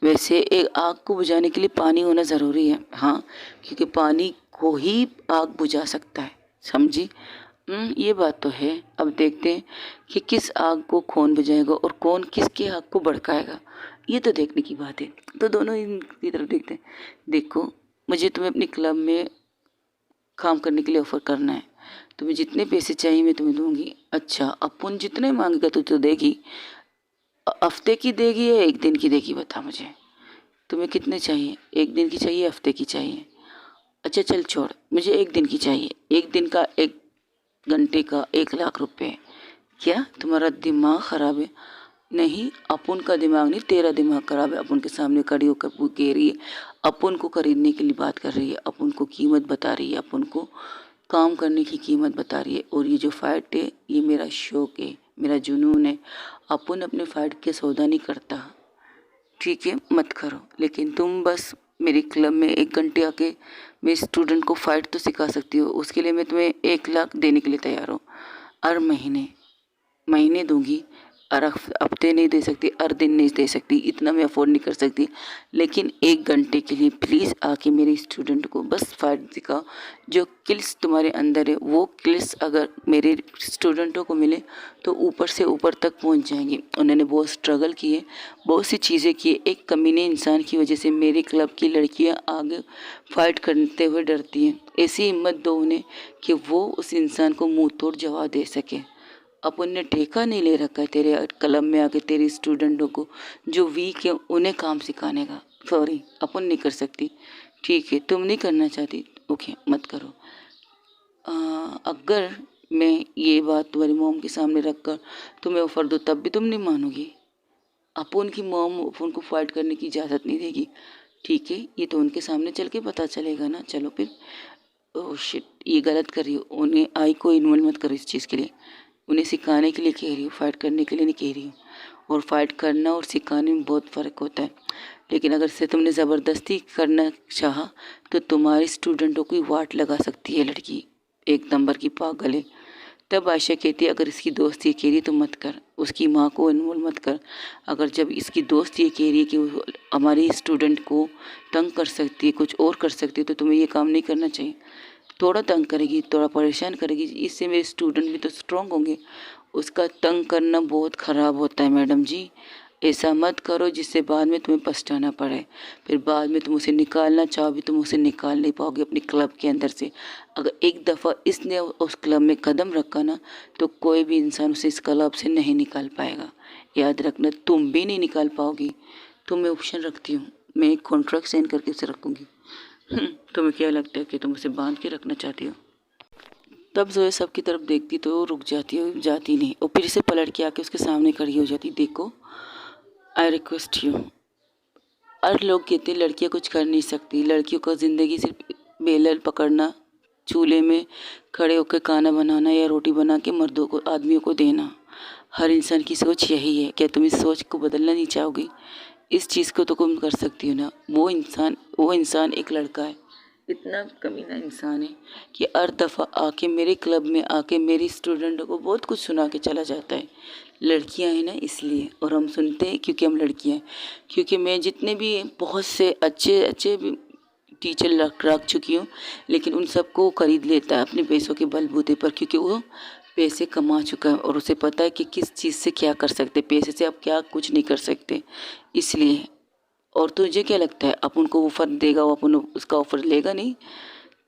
वैसे एक आग को बुझाने के लिए पानी होना ज़रूरी है। हाँ, क्योंकि पानी को ही आग बुझा सकता है, समझी? ये बात तो है। अब देखते हैं कि किस आग को कौन बुझाएगा और कौन किसकी आग को भड़काएगा। ये तो देखने की बात है। तो दोनों इनकी तरफ देखते हैं। देखो, मुझे तुम्हें अपनी क्लब में काम करने के लिए ऑफ़र करना है। तुम्हें जितने पैसे चाहिए मैं तुम्हें दूंगी। अच्छा, अपन जितने मांगेगा तो देगी? हफ्ते की देगी या एक दिन की देगी, बता मुझे। तुम्हें कितने चाहिए? एक दिन की चाहिए, हफ्ते की चाहिए? अच्छा चल छोड़, मुझे एक दिन की चाहिए। एक दिन का, एक घंटे का 1,00,000 रुपए। क्या तुम्हारा दिमाग ख़राब है? नहीं, अपन का दिमाग नहीं, तेरा दिमाग ख़राब है। अपन के सामने खड़ी होकर कह रही है, अपन को खरीदने के लिए बात कर रही है, अपन को कीमत बता रही है, अपन को काम करने की कीमत बता रही है। और ये जो फ़ाइट है ये मेरा शौक़ है, मेरा जुनून है। अपन अपने फ़ाइट के सौदा नहीं करता, ठीक है? मत करो। लेकिन तुम बस मेरे क्लब में 1 घंटे आके मेरे स्टूडेंट को फ़ाइट तो सिखा सकती हो। उसके लिए मैं तुम्हें 1,00,000 देने के लिए तैयार हूँ। हर महीने दूंगी। हर हफ्ते नहीं दे सकती, हर दिन नहीं दे सकती, इतना मैं अफोर्ड नहीं कर सकती। लेकिन 1 घंटे के लिए प्लीज़ आके मेरे स्टूडेंट को बस फाइट सिखाओ। जो स्किल्स तुम्हारे अंदर है वो स्किल्स अगर मेरे स्टूडेंटों को मिले तो ऊपर से ऊपर तक पहुंच जाएंगी। उन्होंने बहुत स्ट्रगल किए, बहुत सी चीज़ें की। एक कमीने इंसान की वजह से मेरे क्लब की लड़कियां आगे फाइट करते हुए डरती हैं। ऐसी हिम्मत दो उन्हें कि वो उस इंसान को मुंह तोड़ जवाब दे सके। अपन ने ठेका नहीं ले रखा है तेरे क्लब में आके तेरे स्टूडेंटों को जो वीक है उन्हें काम सिखाने का। सॉरी, अपन नहीं कर सकती। ठीक है, तुम नहीं करना चाहती, ओके मत करो। अगर मैं ये बात तुम्हारी मॉम के सामने रख कर तुम्हें ऑफर दूँ तब भी तुम नहीं मानोगी? अपन की मॉम अपन को फाइट करने की इजाज़त नहीं देगी, ठीक है? ये तो उनके सामने चल के पता चलेगा ना। चलो फिर। ओह शिट, ये गलत कर रही हो। उन्हें आई को इन्वॉल्व मत करो इस चीज़ के लिए। उन्हें सिखाने के लिए कह रही हूँ, फाइट करने के लिए नहीं कह रही हूँ। और फाइट करना और सिखाने में बहुत फ़र्क होता है। लेकिन अगर से तुमने ज़बरदस्ती करना चाहा तो तुम्हारे स्टूडेंटों की वाट लगा सकती है लड़की, एक नंबर की पागल है। तब आयशा कहती है अगर इसकी दोस्त ये कह रही है तो मत कर, उसकी माँ को इन्वॉल्व मत कर। अगर जब इसकी दोस्त ये कह रही है कि वो हमारे स्टूडेंट को तंग कर सकती है, कुछ और कर सकती है, तो तुम्हें ये काम नहीं करना चाहिए। थोड़ा तंग करेगी, थोड़ा परेशान करेगी, इससे मेरे स्टूडेंट भी तो स्ट्रॉन्ग होंगे। उसका तंग करना बहुत ख़राब होता है मैडम जी। ऐसा मत करो जिससे बाद में तुम्हें पछताना पड़े। फिर बाद में तुम उसे निकालना चाहो भी तुम उसे निकाल नहीं पाओगे अपने क्लब के अंदर से। अगर एक दफ़ा इसने उस क्लब में कदम रखा ना तो कोई भी इंसान उसे इस क्लब से नहीं निकाल पाएगा। याद रखना, तुम भी नहीं निकाल पाओगी। तो मैं ऑप्शन रखती हूँ, मैं एक कॉन्ट्रैक्ट साइन करके उसे रखूँगी। तुम्हें क्या लगता है कि तुम उसे बांध के रखना चाहती हो? तब जोया सबकी तरफ देखती तो रुक जाती है, जाती नहीं, और फिर से पलट के आके उसके सामने खड़ी हो जाती। देखो, आई रिक्वेस्ट यू। और लोग कहते हैं लड़कियां कुछ कर नहीं सकती, लड़कियों का ज़िंदगी सिर्फ बेलन पकड़ना, चूल्हे में खड़े होकर खाना बनाना या रोटी बना के मर्दों को, आदमियों को देना। हर इंसान की सोच यही है। क्या तुम इस सोच को बदलना नहीं चाहोगी? इस चीज़ को तो तुम कर सकती हो ना। वो इंसान एक लड़का है, इतना कमीना इंसान है कि हर दफ़ा आके मेरे क्लब में आके मेरी स्टूडेंटों को बहुत कुछ सुना के चला जाता है। लड़कियां हैं ना इसलिए, और हम सुनते हैं क्योंकि हम लड़कियां हैं। क्योंकि मैं जितने भी बहुत से अच्छे अच्छे टीचर रख चुकी हूँ, लेकिन उन सबको खरीद लेता है अपने पैसों के बलबूते पर, क्योंकि वो पैसे कमा चुका है और उसे पता है कि किस चीज़ से क्या कर सकते। पैसे से आप क्या कुछ नहीं कर सकते, इसलिए। और तुझे क्या लगता है अपन को ऑफर देगा, वो अपन उसका ऑफर लेगा नहीं?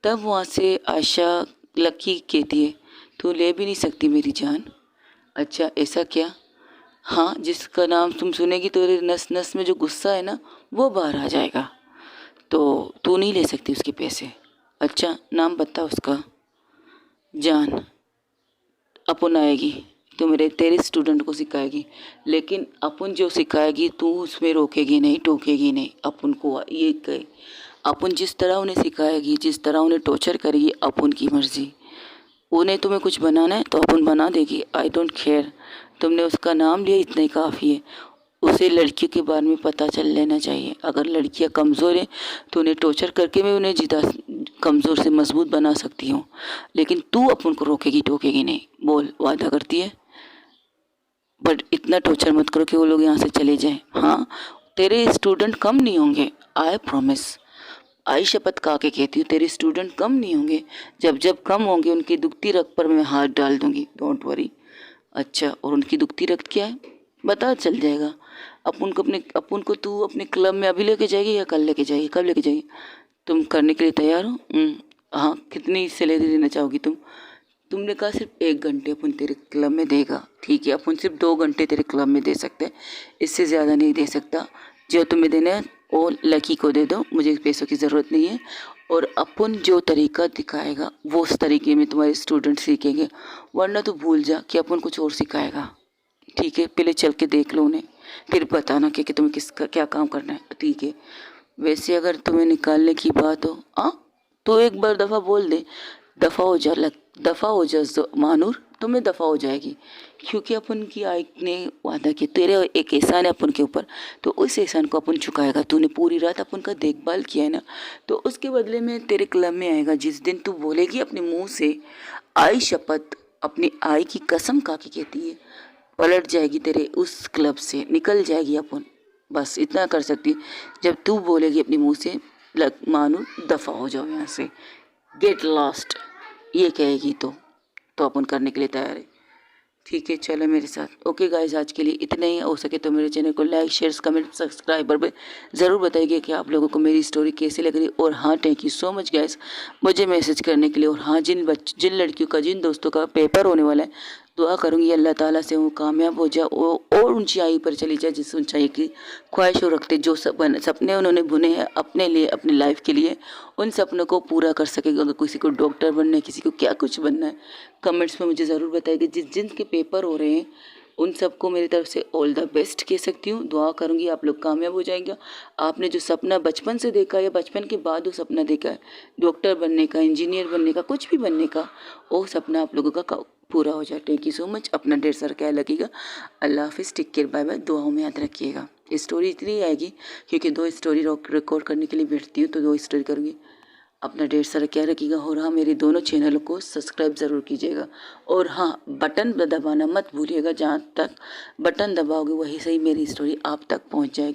तब वहाँ से आशा लकी कहती है तू ले भी नहीं सकती मेरी जान। अच्छा ऐसा क्या? हाँ, जिसका नाम तुम सुनेगी तो तेरे नस नस में जो गुस्सा है ना वो बाहर आ जाएगा। तो तू नहीं ले सकती उसके पैसे। अच्छा, नाम बता उसका। जान। अपन आएगी तो मेरे तेरे स्टूडेंट को सिखाएगी, लेकिन अपन जो सिखाएगी तू उसमें रोकेगी नहीं, टोकेगी नहीं। अपन को ये कहे, अपन जिस तरह उन्हें सिखाएगी, जिस तरह उन्हें टॉर्चर करेगी, अपन की मर्जी। उन्हें तुम्हें कुछ बनाना है तो अपन बना देगी, आई डोंट केयर। तुमने उसका नाम लिया, इतना ही काफ़ी है। उसे लड़कियों के बारे में पता चल लेना चाहिए। अगर लड़कियां कमज़ोर हैं तो उन्हें टॉर्चर करके मैं उन्हें जिता, कमज़ोर से मजबूत बना सकती हूँ, लेकिन तू अपन को रोकेगी टोकेगी नहीं। बोल, वादा करती है? बट इतना टॉर्चर मत करो कि वो लोग यहाँ से चले जाएं। हाँ, तेरे स्टूडेंट कम नहीं होंगे, आई प्रॉमिस। आई शपथ खा के कहती हूँ, तेरे स्टूडेंट कम नहीं होंगे। जब जब कम होंगे उनकी दुखती रग पर मैं हाथ डाल दूंगी, डोंट वरी। अच्छा, और उनकी दुखती रग क्या है बता, चल जाएगा। अपन को तू अपने क्लब में अभी लेके जाएगी या कल लेके जाएगी? कब लेके जाएगी? तुम करने के लिए तैयार हो? हाँ, कितनी सैलरी देना चाहोगी तुम? तुमने कहा सिर्फ 1 घंटे अपन तेरे क्लब में देगा, ठीक है, अपन सिर्फ 2 घंटे तेरे क्लब में दे सकते हैं, इससे ज़्यादा नहीं दे सकता। जो तुम्हें देना है वो लकी को दे दो, मुझे पैसों की ज़रूरत नहीं है। और अपन जो तरीका दिखाएगा वो उस तरीके में तुम्हारे स्टूडेंट सीखेंगे, वरना तो भूल जा कि अपन कुछ और सिखाएगा। ठीक है, पहले चल के देख लो उन्हें, फिर बताना कि तुम्हें किसका क्या काम करना है, ठीक है। वैसे अगर तुम्हें निकालने की बात हो, तो एक बार दफ़ा बोल दे, दफ़ा हो जा, दफ़ा हो जा मानूर, तुम्हें दफ़ा हो जाएगी। क्योंकि अपन की आइक ने वादा किया, तेरे एक एहसान है अपन के ऊपर, तो उस एहसान को अपन चुकाएगा। तूने पूरी रात अपन का देखभाल किया है ना, तो उसके बदले में तेरे क्लब में आएगा। जिस दिन तू बोलेगी अपने मुंह से आई शपथ, अपनी आई की कसम खा के कहती है, पलट जाएगी तेरे उस क्लब से, निकल जाएगी अपन। बस इतना कर सकती है। जब तू बोलेगी अपने मुंह से, लग मानू दफ़ा हो जाओ यहाँ से, गेट लॉस्ट, ये कहेगी तो अपन करने के लिए तैयार है। ठीक है, चलो मेरे साथ। ओके गाइस, आज के लिए इतना ही। हो सके तो मेरे चैनल को लाइक शेयर कमेंट सब्सक्राइब पर ज़रूर बताइए कि आप लोगों को मेरी स्टोरी कैसी लग रही। और हाँ, thank you so much guys मुझे मैसेज करने के लिए। और हाँ, जिन लड़कियों का, जिन दोस्तों का पेपर होने वाला है, दुआ करूँगी अल्लाह ताला से वो कामयाब हो जाए और ऊंचाई पर चली जाए, जिस ऊंचाई की ख्वाहिश हो रखते, जो सपने उन्होंने बुने हैं अपने लिए, अपनी लाइफ के लिए, उन सपनों को पूरा कर सकेगा। अगर किसी को डॉक्टर बनना है, किसी को क्या कुछ बनना है, कमेंट्स में मुझे ज़रूर बताइएगा। जिनके पेपर हो रहे हैं उन सबको मेरी तरफ से ऑल द बेस्ट कह सकती हूँ। दुआ करूँगी आप लोग कामयाब हो जाएंगे। आपने जो सपना बचपन से देखा या बचपन के बाद वो सपना देखा है, डॉक्टर बनने का, इंजीनियर बनने का, कुछ भी बनने का, वो सपना आप लोगों का पूरा हो जाए। Thank you so much. अपना ढेर सारा ख्याल रखिएगा। अल्लाह हाफिज़, टेक केयर, बाय बाय। दुआओं में याद रखिएगा। स्टोरी इसलिए आएगी क्योंकि 2 स्टोरी रिकॉर्ड करने के लिए बैठती हूँ, तो 2 स्टोरी करूँगी। अपना ढेर सारा ख्याल रखिएगा। और हाँ, मेरे दोनों चैनलों को सब्सक्राइब ज़रूर कीजिएगा। और हाँ, बटन दबाना मत भूलिएगा। जहाँ तक बटन दबाओगे वहीं से ही मेरी स्टोरी आप तक पहुँच जाएगी।